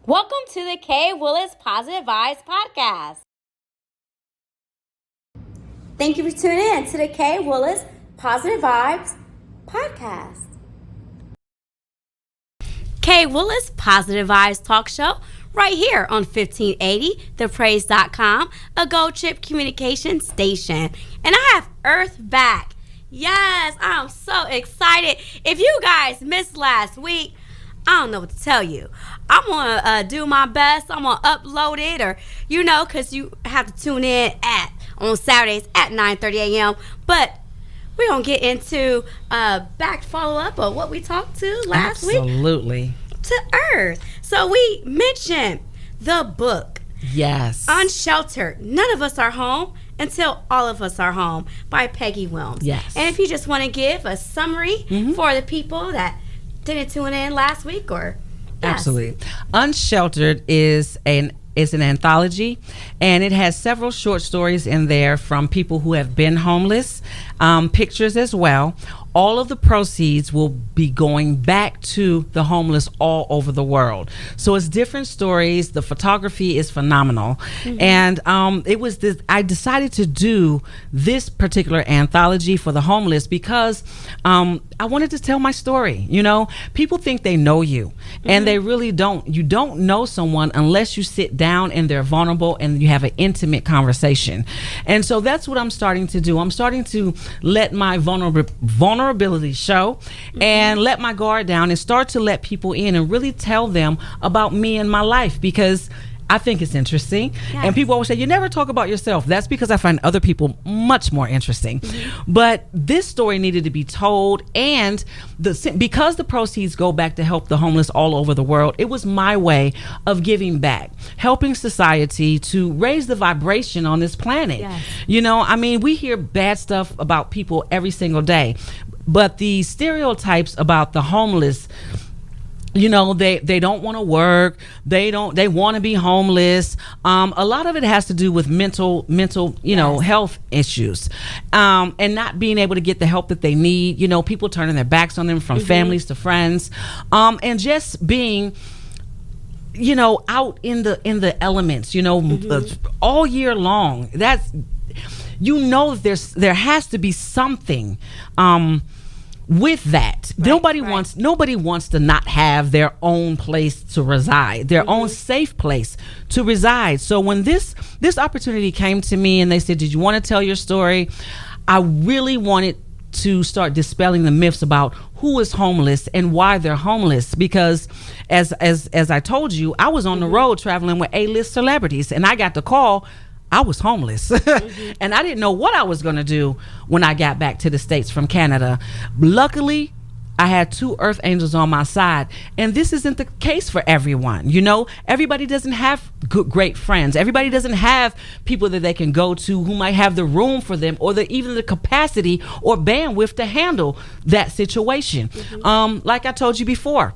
Welcome to the Kay Willis Positive Vibes Podcast. Thank you for tuning in to the Kay Willis Positive Vibes Podcast. Kay Willis Positive Vibes Talk Show right here on 1580thepraise.com, a Gold Chip communication station. And I have Earth back. Yes, I'm so excited. If you guys missed last week, I don't know what to tell you. I'm going to do my best. I'm going to upload it because you have to tune in on Saturdays at 9:30 a.m. But we're going to get into back follow-up of what we talked to last week. Absolutely. To Earth. So we mentioned the book. Yes. Unsheltered. None of us are home until all of us are home by Peggy Williams. Yes. And if you just want to give a summary for the people that didn't tune in last week or yes. Absolutely. Unsheltered is an anthology, and it has several short stories in there from people who have been homeless, pictures as well. All of the proceeds will be going back to the homeless all over the world. So it's different stories. The photography is phenomenal. And I decided to do this particular anthology for the homeless because I wanted to tell my story. People think they know you, and they really don't. You don't know someone unless you sit down and they're vulnerable and you have an intimate conversation. And so that's what I'm starting to do. I'm starting to let my vulnerability show and let my guard down and start to let people in and really tell them about me and my life, because I think it's interesting. Yes. And people always say, you never talk about yourself. That's because I find other people much more interesting. But this story needed to be told, and because the proceeds go back to help the homeless all over the world, it was my way of giving back, helping society to raise the vibration on this planet. Yes. We hear bad stuff about people every single day, but the stereotypes about the homeless, they don't want to work. They want to be homeless. A lot of it has to do with mental, yes. health issues, and not being able to get the help that they need. People turning their backs on them, from families to friends, and just being, out in the elements, all year long. That's, there has to be something, with that. Nobody wants to not have their own place to reside, their own safe place to reside. So when this opportunity came to me and they said, did you want to tell your story? I really wanted to start dispelling the myths about who is homeless and why they're homeless, because as I told you, I was on the road traveling with A-list celebrities, and I got the call I was homeless. And I didn't know what I was going to do when I got back to the States from Canada. Luckily, I had two earth angels on my side, and this isn't the case for everyone. Everybody doesn't have great friends. Everybody doesn't have people that they can go to who might have the room for them, or even the capacity or bandwidth to handle that situation. Like I told you before,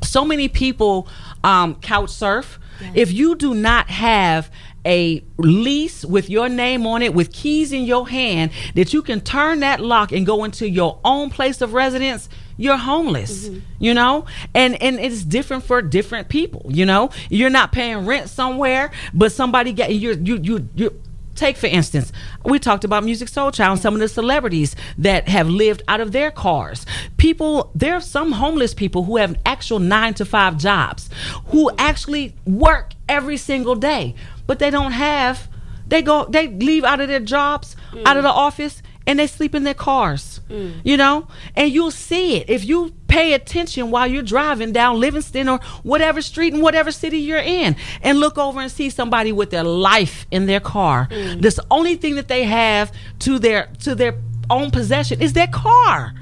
so many people couch surf. Yes. If you do not have a lease with your name on it, with keys in your hand, that you can turn that lock and go into your own place of residence, you're homeless. And it's different for different people. You're not paying rent somewhere, but somebody got you. Take, for instance, we talked about Musiq Soulchild and some of the celebrities that have lived out of their cars. There are some homeless people who have actual 9-to-5 jobs, who actually work every single day, but they leave out of their jobs, out of the office, and they sleep in their cars, and you'll see it if you pay attention while you're driving down Livingston or whatever street in whatever city you're in, and look over and see somebody with their life in their car. This only thing that they have to their own possession is their car,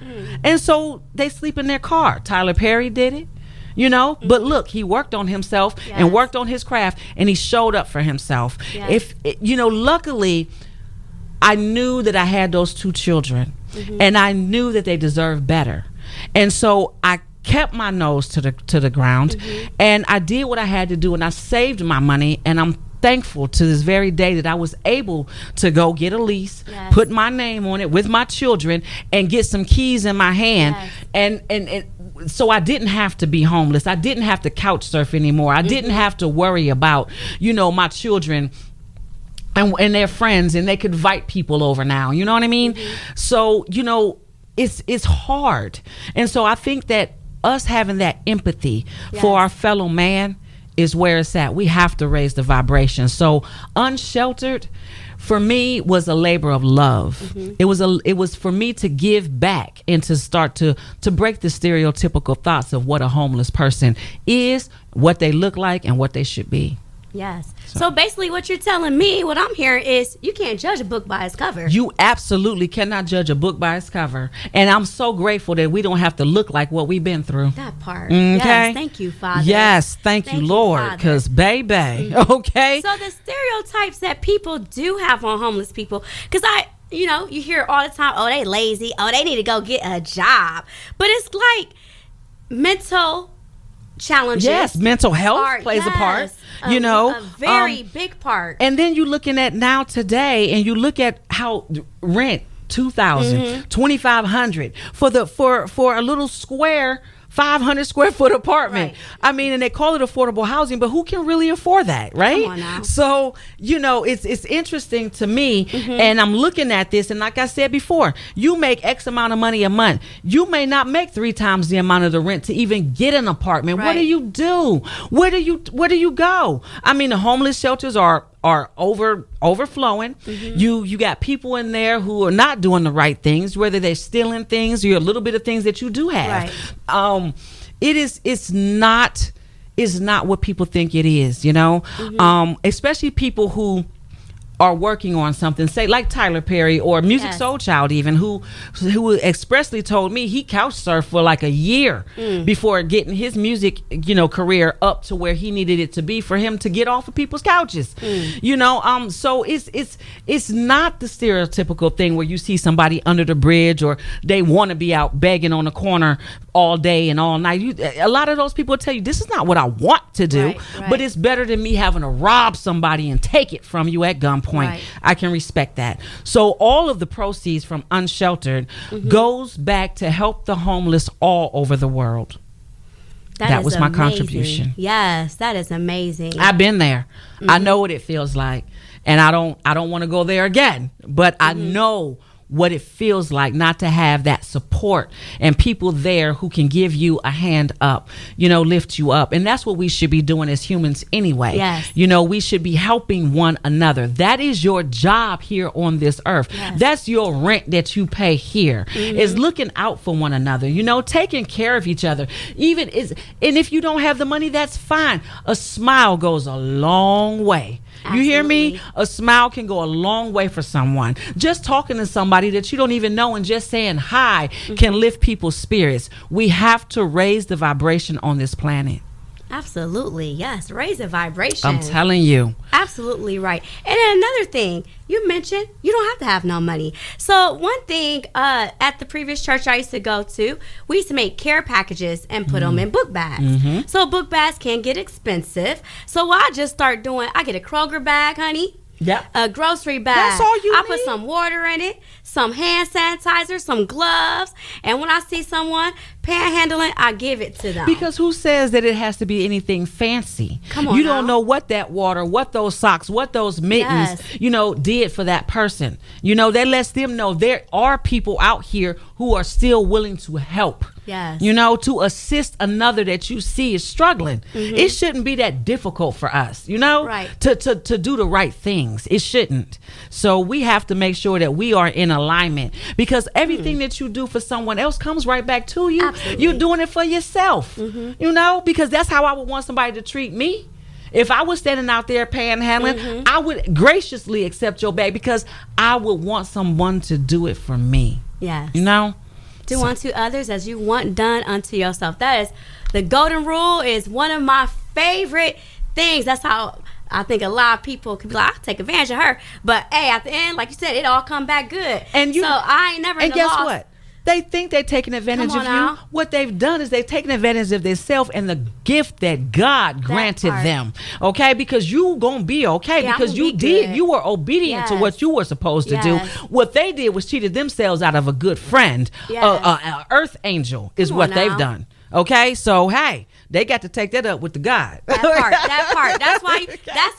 and so they sleep in their car. Tyler Perry did it. But look, he worked on himself and worked on his craft, and he showed up for himself. Luckily, I knew that I had those two children, and I knew that they deserved better. And so I kept my nose to the ground, and I did what I had to do, and I saved my money, and I'm thankful to this very day that I was able to go get a lease, Yes. put my name on it with my children, and get some keys in my hand. Yes. And so I didn't have to be homeless. I didn't have to couch surf anymore. I didn't have to worry about, my children and their friends, and they could invite people over now. You know what I mean? So, it's hard. And so I think that us having that empathy Yes. for our fellow man is where it's at. We have to raise the vibration. So Unsheltered for me was a labor of love. It was for me to give back and to start to break the stereotypical thoughts of what a homeless person is, what they look like, and what they should be. Yes. So basically what you're telling me, what I'm hearing is you can't judge a book by its cover. You absolutely cannot judge a book by its cover. And I'm so grateful that we don't have to look like what we've been through. That part. Okay. Yes. Thank you, Father. Yes. Thank you, Lord. Father. Because, baby, okay? So the stereotypes that people do have on homeless people, because you hear all the time, oh, they lazy. Oh, they need to go get a job. But it's like mental challenges. Yes, mental health plays a part. A very big part. And then you're looking at now today, and you look at how rent $2,000, $2,500 for a little square 500 square foot apartment. Right. I mean, and they call it affordable housing, but who can really afford that, right? Come on now. So, it's interesting to me, and I'm looking at this, and like I said before, you make X amount of money a month. You may not make 3 times the amount of the rent to even get an apartment. What do Right. you do? Where do you go? I mean, the homeless shelters are overflowing. You got people in there who are not doing the right things, whether they're stealing things or a little bit of things that you do have. Right. It's not what people think it is, especially people who are working on something, say like Tyler Perry or Music Yes. Soul Child, even who expressly told me he couch surfed for like a year before getting his music career up to where he needed it to be for him to get off of people's couches. So it's not the stereotypical thing where you see somebody under the bridge or they want to be out begging on the corner all day and all night. A lot of those people will tell you this is not what I want to do, Right, right. but it's better than me having to rob somebody and take it from you at gunpoint. Right. I can respect that. So all of the proceeds from Unsheltered goes back to help the homeless all over the world. That is was my amazing. contribution. Yes, that is amazing. I've been there. I know what it feels like, and I don't want to go there again, but I know what it feels like not to have that support and people there who can give you a hand up, lift you up. And that's what we should be doing as humans anyway. Yes. We should be helping one another. That is your job here on this earth. Yes. That's your rent that you pay here, is looking out for one another, taking care of each other. And if you don't have the money, that's fine. A smile goes a long way. You hear me? Absolutely. A smile can go a long way for someone. Just talking to somebody that you don't even know and just saying hi can lift people's spirits. We have to raise the vibration on this planet. Absolutely. Yes. Raise the vibration. I'm telling you. Absolutely right. And then another thing, you mentioned you don't have no money. So one thing at the previous church I used to go to, we used to make care packages and put them in book bags. So book bags can get expensive. So what I just start doing, I get a Kroger bag, honey. Yep. A grocery bag. That's all you I need. put some water in it, some hand sanitizer, some gloves, and when I see someone panhandling, I give it to them. Because who says that it has to be anything fancy? Come on You don't now. know what that water, what those socks, what those mittens, did for that person. That lets them know there are people out here who are still willing to help. Yes. To assist another that you see is struggling. It shouldn't be that difficult for us, Right. to do the right things. It shouldn't. So we have to make sure that we are in alignment, because everything that you do for someone else comes right back to you. Absolutely. You're doing it for yourself, because that's how I would want somebody to treat me. If I was standing out there panhandling, I would graciously accept your bag because I would want someone to do it for me. Yes. Do unto others as you want done unto yourself. That is the golden rule. Is one of my favorite things. That's how I think a lot of people could be like, I'll take advantage of her. But hey, at the end, like you said, it all come back good. And so I ain't never. And guess lost. what? They think they're taking advantage Come of on you. now. What they've done is they've taken advantage of themselves and the gift that God granted part. them. Okay, because you gonna be okay Yeah, I'm because gonna you be did. good. You were obedient to Yes. what you were supposed to Yes. do. What they did was cheated themselves out of a good friend. Yes. A earth angel is Come what on they've now. done. Okay, so hey, they got to take that up with the God. That part. That's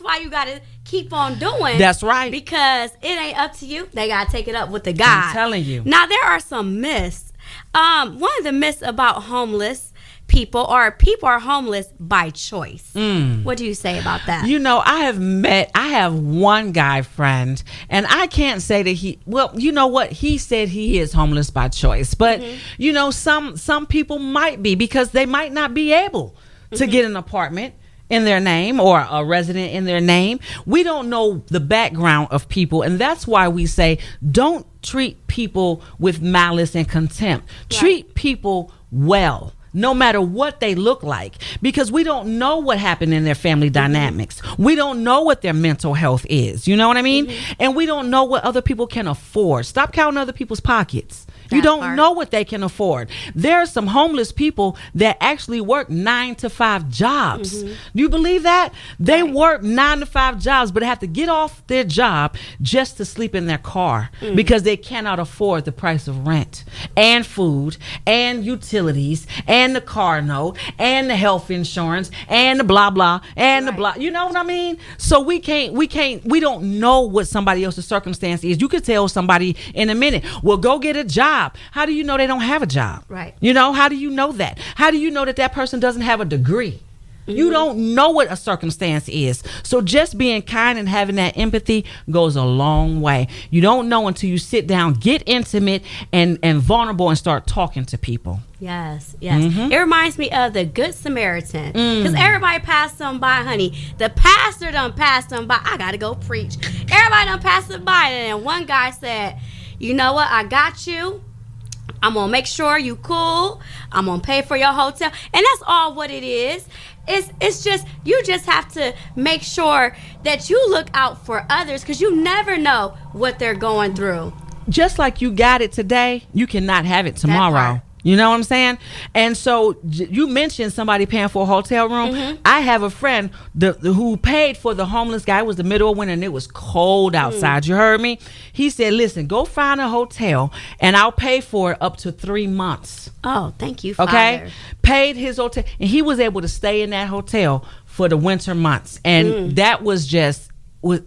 why you gotta keep on doing. That's right. Because it ain't up to you. They gotta take it up with the God. I'm telling you. Now there are some myths. One of the myths about homeless people are homeless by choice. What do you say about that? You know, I have one guy friend, and I can't say that you know what? He said he is homeless by choice. But, you know, some people might be because they might not be able to get an apartment in their name or a resident in their name. We don't know the background of people, and that's why we say don't treat people with malice and contempt. Right. Treat people well, no matter what they look like, because we don't know what happened in their family dynamics. We don't know what their mental health is. You know what I mean? And we don't know what other people can afford. Stop counting other people's pockets. You That don't part. know what they can afford. There are some homeless people that actually work 9 to 5 jobs. Do you believe that? They work 9 to 5 jobs, but have to get off their job just to sleep in their car because they cannot afford the price of rent and food and utilities and the car note and the health insurance and the blah blah and the blah. You know what I mean? So we don't know what somebody else's circumstance is. You could tell somebody in a minute, well, go get a job. How do you know they don't have a job? Right. You know, how do you know that? How do you know that that person doesn't have a degree? You don't know what a circumstance is. So just being kind and having that empathy goes a long way. You don't know until you sit down, get intimate and vulnerable and start talking to people. Yes. It reminds me of the Good Samaritan. Because everybody passed them by, honey. The pastor done passed them by. I got to go preach. Everybody done passed them by. And then one guy said, you know what? I got you. I'm going to make sure you cool. I'm going to pay for your hotel. And that's all what it is. It's just, you just have to make sure that you look out for others because you never know what they're going through. Just like you got it today, you cannot have it part. tomorrow. You know what I'm saying? And so you mentioned somebody paying for a hotel room. I have a friend who paid for the homeless guy. It was the middle of winter and it was cold outside. You heard me? He said, listen, go find a hotel and I'll pay for it up to 3 months. Oh, thank you, Father. Okay? Paid his hotel. And he was able to stay in that hotel for the winter months. And that was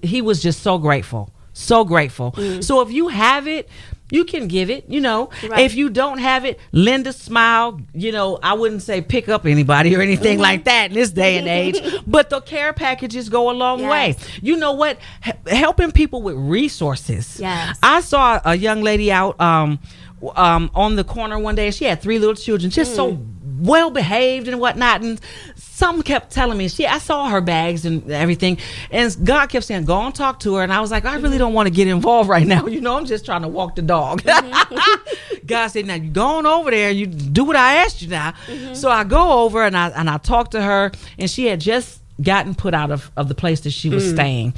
he was just so grateful. So grateful. So if you have it, you can give it, you know. Right. If you don't have it, lend a smile. You know, I wouldn't say pick up anybody or anything like that in this day and age. But the care packages go a long way. You know what? Helping people with resources. Yes. I saw a young lady out on the corner one day. She had 3 little children, just so well behaved and whatnot. And something kept telling me, I saw her bags and everything, and God kept saying, go and talk to her. And I was like, I really don't want to get involved right now. You know, I'm just trying to walk the dog. God said, now you go on over there and you do what I asked you now. So I go over and I talked to her, and she had just gotten put out of the place that she was staying.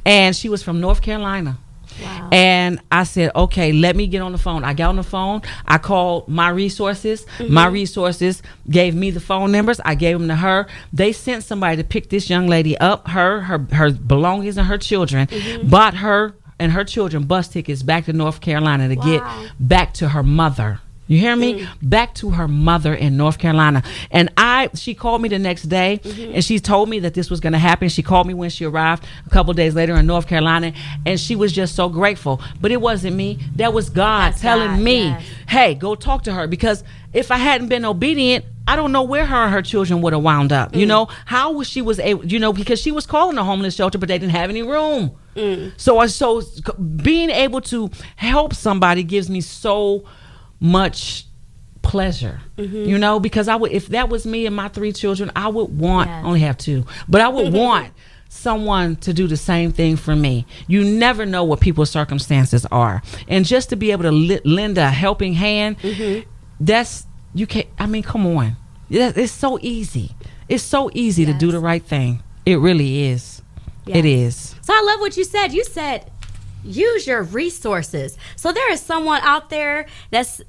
And she was from North Carolina. Wow. And I said, okay, let me get on the phone. I got on the phone. I called My Resources. My Resources gave me the phone numbers. I gave them to her. They sent somebody to pick this young lady up, her belongings and her children, bought her and her children bus tickets back to North Carolina to get back to her mother. You hear me? Back to her mother in North Carolina. And she called me the next day and she told me that this was going to happen. She called me when she arrived a couple days later in North Carolina, and she was just so grateful. But it wasn't me. That was God telling me, hey, go talk to her. Because if I hadn't been obedient, I don't know where her and her children would have wound up. You know, how was she was able, you know, because she was calling a homeless shelter, but they didn't have any room. So being able to help somebody gives me so much pleasure, you know, because if that was me and my 3 children, I would want, only have 2, but I would want someone to do the same thing for me. You never know what people's circumstances are. And just to be able to lend a helping hand, come on. It's so easy. It's so easy to do the right thing. It really is. It is. So I love what you said. You said use your resources. So there is someone out there that's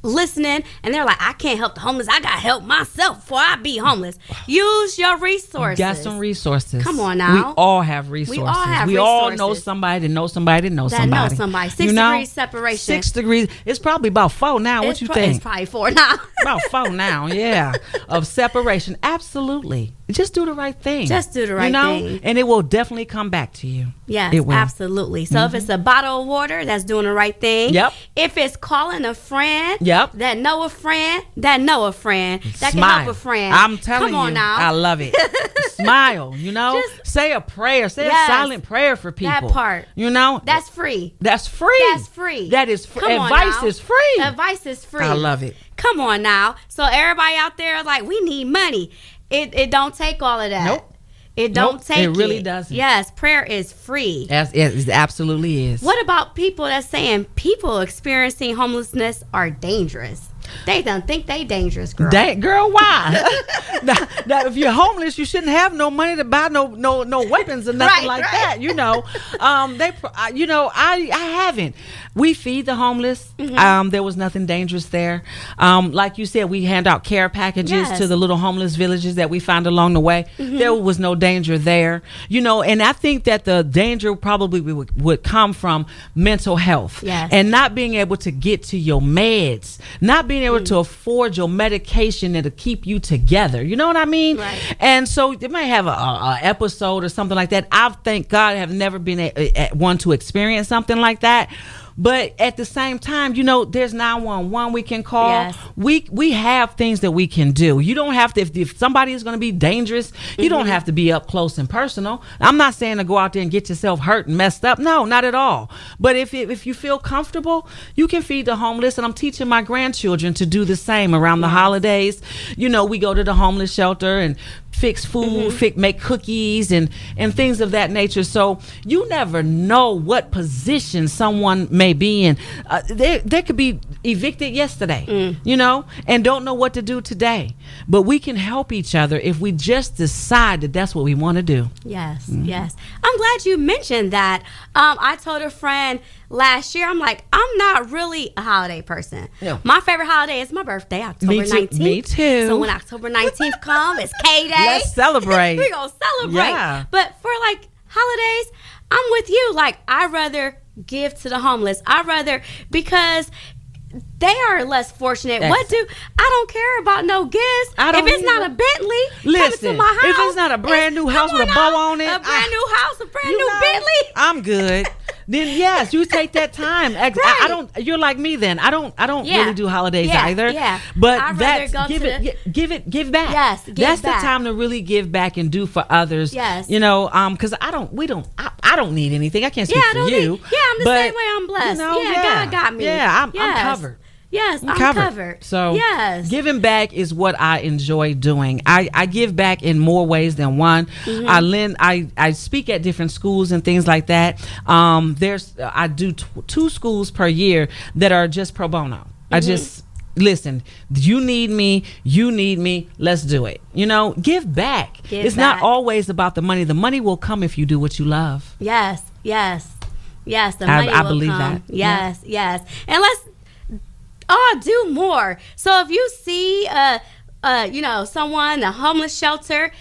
listening and they're like, I can't help the homeless, I gotta help myself before I be homeless. Use your resources. Got some resources. Come on now. We all have resources. We all know somebody that knows somebody that knows somebody. That knows somebody. 6 degrees separation. 6 degrees. It's probably about 4 now. What you think? It's probably 4 now. About 4 now, yeah. Of separation. Absolutely. Just do the right thing. Just do the right thing. And it will definitely come back to you. Yes, it will. Absolutely. So if it's a bottle of water, that's doing the right thing. Yep. If it's calling a friend, yep, that know a friend, that Smile. can help a friend. I'm telling you. Come on now. I love it. Smile, Just say a prayer. Say a silent prayer for people. That part. That's free. That's free. That's free. That is free. Come on Advice now. is free. Advice is free. I love it. Come on now. So everybody out there like, we need money. It don't take all of that. Nope. It don't take it. It really doesn't. Yes, prayer is free. Yes, it absolutely is. What about people that's saying people experiencing homelessness are dangerous? They don't think they dangerous, girl. Girl, why? now, if you're homeless, you shouldn't have no money to buy no weapons or nothing that. I haven't. We feed the homeless. There was nothing dangerous there. Like you said, we hand out care packages to the little homeless villages that we found along the way. There was no danger there. And I think that the danger probably would come from mental health and not being able to get to your meds, not being able to afford your medication that'll keep you together. You know what I mean? Right. And so they might have a episode or something like that. I thank God have never been one to experience something like that. But at the same time, there's 911 we can call. Yes. We have things that we can do. You don't have to, if somebody is going to be dangerous, you don't have to be up close and personal. I'm not saying to go out there and get yourself hurt and messed up. No, not at all. But if you feel comfortable, you can feed the homeless. And I'm teaching my grandchildren to do the same around the holidays. We go to the homeless shelter and fix food, make cookies and things of that nature. So you never know what position someone may be in. They could be evicted yesterday, and don't know what to do today. But we can help each other if we just decide that that's what we want to do. Yes, yes. I'm glad you mentioned that. I told a friend last year, I'm like, I'm not really a holiday person. No. My favorite holiday is my birthday, October 19th. Me too. So when October 19th comes, it's K-Day. Let's celebrate. We're going to celebrate. Yeah. But for like holidays, I'm with you. Like, I'd rather give to the homeless. Because they are less fortunate. I don't care about no gifts. If it's not a Bentley, coming to my house. If it's not a brand new house with a bow on it. A brand new house, a brand new Bentley. I'm good. Then yes, you take that time. Right. I don't. You're like me. Then I don't really do holidays either. Yeah. But that's give back. Yes, that's back. the time to really give back and do for others. Yes. Because I don't need anything. I can't speak for you. I'm the same way. I'm blessed. God got me. Yeah, I'm covered. Yes, I'm covered. So yes, giving back is what I enjoy doing. I give back in more ways than one. I speak at different schools and things like that. I do 2 schools per year that are just pro bono. I just listen. You need me. Let's do it. Give back. It's not always about the money. The money will come if you do what you love. Yes. The money will believe come. that. Yes. And let's do more. So if you see someone in a homeless shelter,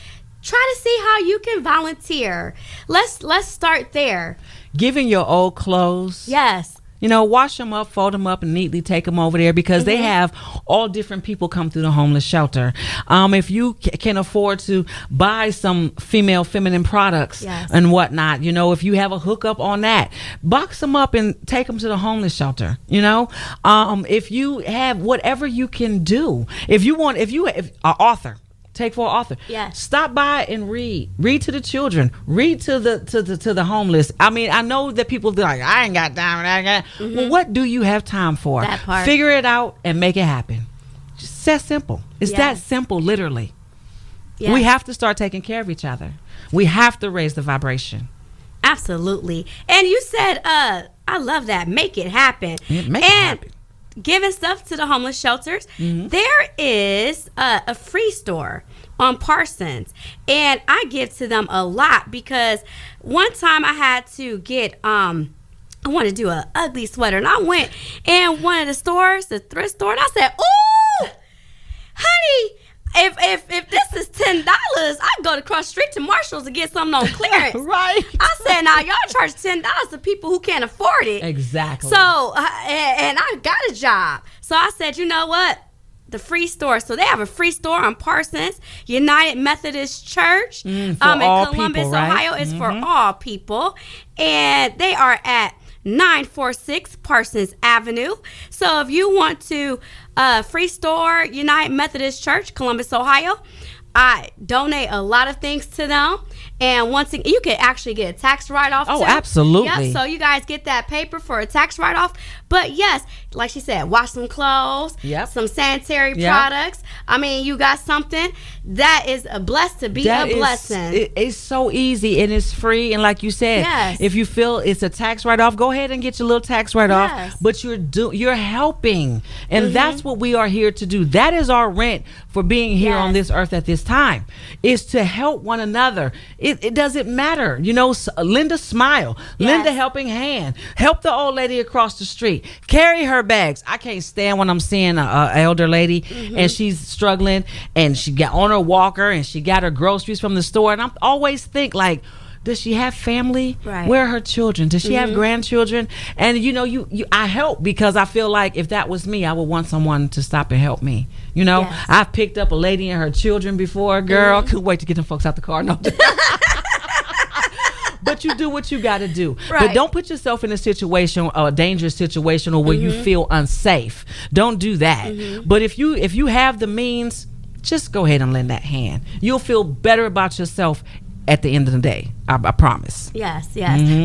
try to see how you can volunteer. Let's start there. Giving your old clothes. Yes. Wash them up, fold them up, and neatly take them over there because they have all different people come through the homeless shelter. If you can afford to buy some feminine products and whatnot, if you have a hookup on that, box them up and take them to the homeless shelter. If you have whatever you can do, if an author. Take for an author. Yeah. Stop by and read. Read to the children. Read to the homeless. I mean, I know that people be like, I ain't got time. Well, what do you have time for? That part. Figure it out and make it happen. Just that simple. It's that simple, literally. Yes. We have to start taking care of each other. We have to raise the vibration. Absolutely. And you said, I love that. Make it happen. Make it happen. Giving stuff to the homeless shelters. There is a free store on Parsons, and I give to them a lot because one time I had to get I want to do an ugly sweater. And I went in one of the stores, the thrift store, and I said, ooh, honey, if this is $10, I can go across the street to Marshall's and get something on clearance. Right. I said, now y'all charge $10 to people who can't afford it. Exactly. So, and I got a job. So I said, you know what? The free store. So they have a free store on Parsons United Methodist Church in Columbus, people, right? Ohio. It's for all people. And they are at 946 Parsons Avenue. So if you want to free store United Methodist Church, Columbus, Ohio, I donate a lot of things to them. And once again, you can actually get a tax write-off too. Oh, absolutely. Yep, so you guys get that paper for a tax write-off. But yes, like she said, wash some clothes, some sanitary products. I mean, you got something that is blessed to be a blessing. It's so easy and it's free. And like you said, if you feel it's a tax write-off, go ahead and get your little tax write-off. Yes. But you're helping. And that's what we are here to do. That is our rent for being here on this earth at this time, is to help one another. It doesn't matter. You know, lend a smile, lend a helping hand, help the old lady across the street, carry her bags. I can't stand when I'm seeing an elder lady and she's struggling and she got on her walker and she got her groceries from the store. And I always think, like, does she have family? Right. Where are her children? Does she have grandchildren? And you know, I help because I feel like if that was me, I would want someone to stop and help me. You know, I've picked up a lady and her children before. Girl, couldn't wait to get them folks out the car. No. But you do what you got to do. Right. But don't put yourself in a situation, a dangerous situation, or where you feel unsafe. Don't do that. But if you have the means, just go ahead and lend that hand. You'll feel better about yourself at the end of the day. I promise. Yes.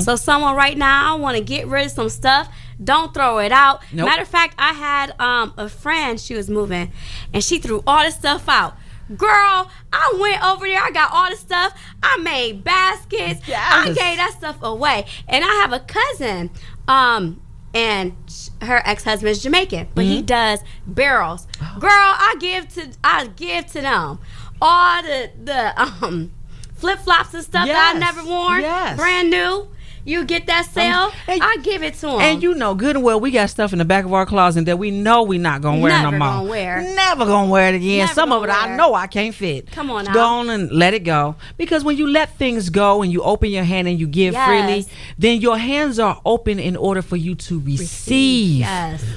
So someone right now want to get rid of some stuff. Don't throw it out. Nope. Matter of fact, I had a friend, she was moving, and she threw all this stuff out. Girl, I went over there. I got all the stuff. I made baskets. I gave that stuff away. And I have a cousin, and her ex-husband is Jamaican, but he does barrels. Girl, I give to them all the flip-flops and stuff that I never worn, brand new. You get that sale, I give it to them. And you know good and well we got stuff in the back of our closet that we know we're not going to wear no more. Never going to wear it again. Some of it I know I can't fit. Come on now. Go on and let it go. Because when you let things go and you open your hand and you give freely, then your hands are open in order for you to receive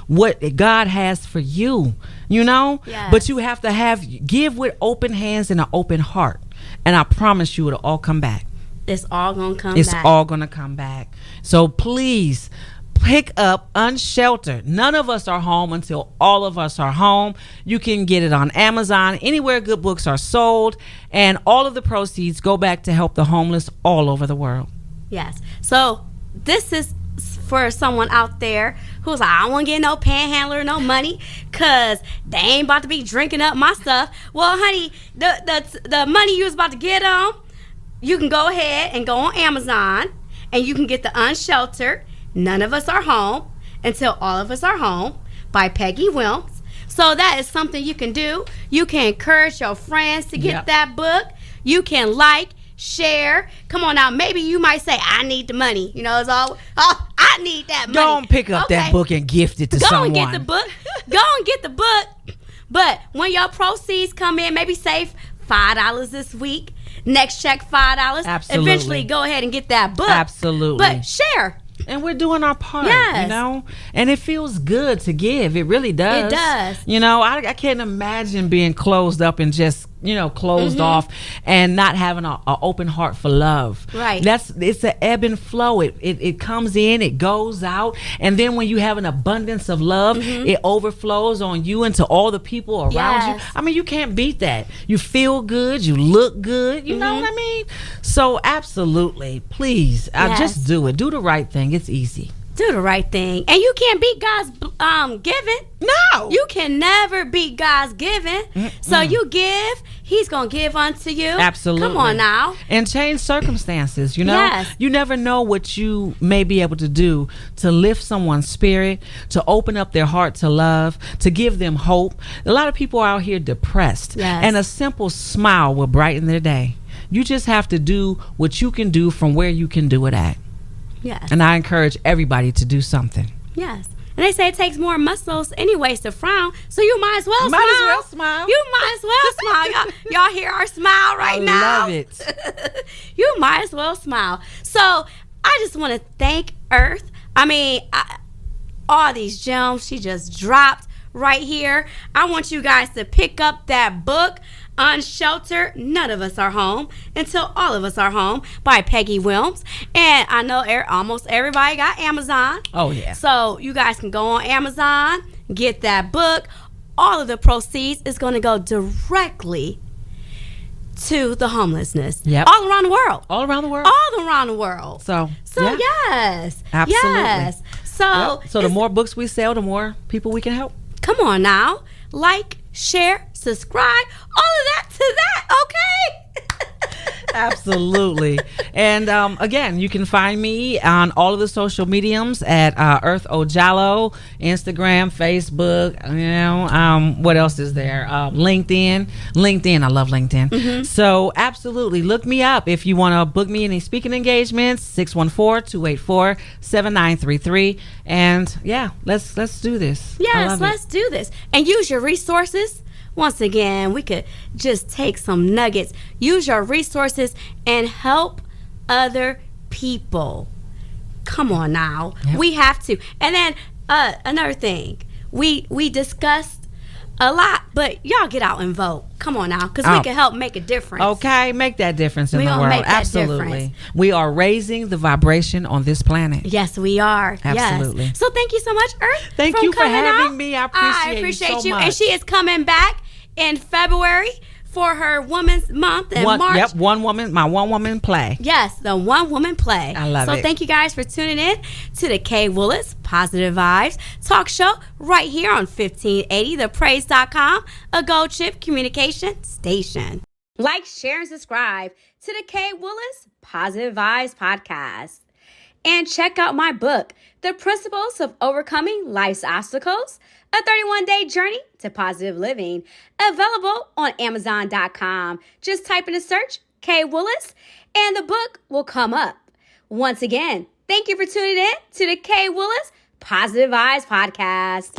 what God has for you. You know? But you have to give with open hands and an open heart. And I promise you it'll all come back. It's all gonna come back. It's all gonna come back. So please pick up Unsheltered. None of us are home until all of us are home. You can get it on Amazon, anywhere good books are sold, and all of the proceeds go back to help the homeless all over the world. Yes. So this is for someone out there who's like, I don't want to get no panhandler, no money, because they ain't about to be drinking up my stuff. Well, honey, the money you was about to get them, you can go ahead and go on Amazon and you can get the Unsheltered, None of Us Are Home Until All of Us Are Home by Peggy Wilms. So that is something you can do. You can encourage your friends to get that book. You can share. Come on now. Maybe you might say, I need the money. You know, it's all, I need that money. Don't pick up that book and gift it to someone. Go and get the book. Go and get the book. But when your proceeds come in, maybe save $5 this week. Next check, $5. Absolutely. Eventually go ahead and get that book. Absolutely. But share. And we're doing our part, you know? And it feels good to give. It really does. It does. You know, I can't imagine being closed up and just, you know, closed off and not having an open heart for love. Right. It's an ebb and flow. It comes in, it goes out. And then when you have an abundance of love, it overflows on you and to all the people around you. I mean, you can't beat that. You feel good. You look good. You know what I mean? So absolutely, please, just do it. Do the right thing. It's easy. Do the right thing. And you can't beat God's giving. No. You can never beat God's giving. So you give, He's going to give unto you. Absolutely. Come on now. And change circumstances, you know? You never know what you may be able to do to lift someone's spirit, to open up their heart to love, to give them hope. A lot of people are out here depressed. And a simple smile will brighten their day. You just have to do what you can do from where you can do it at. Yes. And I encourage everybody to do something. Yes. And they say it takes more muscles anyways to frown, so you might as well smile. Might as well smile. You might as well smile. Y'all hear our smile right now? I love it. You might as well smile. So I just want to thank Earth. I mean, all these gems she just dropped right here. I want you guys to pick up that book, Unsheltered, None of Us Are Home Until All of Us Are Home by Peggy Wilms. And I know almost everybody got Amazon. Oh, yeah. So you guys can go on Amazon, get that book. All of the proceeds is going to go directly to the homelessness. Yep. All around the world. All around the world. All around the world. So yeah. Yes. Absolutely. Yes. So, So the more books we sell, the more people we can help. come on now. Like, share, subscribe, all of that to that, okay? Absolutely. And again, you can find me on all of the social mediums at Earth Ojalo, Instagram, Facebook, what else is there? LinkedIn, I love LinkedIn. Mm-hmm. So absolutely, look me up if you want to book me any speaking engagements, 614-284-7933. And yeah, let's do this. I Yes, love let's do this. And use your resources. Once again, we could just take some nuggets. Use your resources and help other people. Come on now. Yep. We have to. And then another thing. We discussed a lot, but y'all get out and vote. Come on now, because we can help make a difference. Okay, make that difference in We the gonna world. make that Absolutely. difference. We are raising the vibration on this planet. Yes, we are. Absolutely. Yes. So thank you so much, Earth. Thank for you for coming having out. me. I I appreciate you so you. And much. she is coming back in February for her Women's Month in March. Yep, my one woman play. Yes, the One Woman Play. I love it. So thank you guys for tuning in to the Kay Willis Positive Vibes Talk Show right here on 1580thepraise.com, a Gold Chip communication station. Like, share, and subscribe to the Kay Willis Positive Vibes Podcast. And check out my book, The Principles of Overcoming Life's Obstacles, a 31-day journey to positive living, available on Amazon.com. Just type in a search, Kay Willis, and the book will come up. Once again, thank you for tuning in to the Kay Willis Positive Vibes Podcast.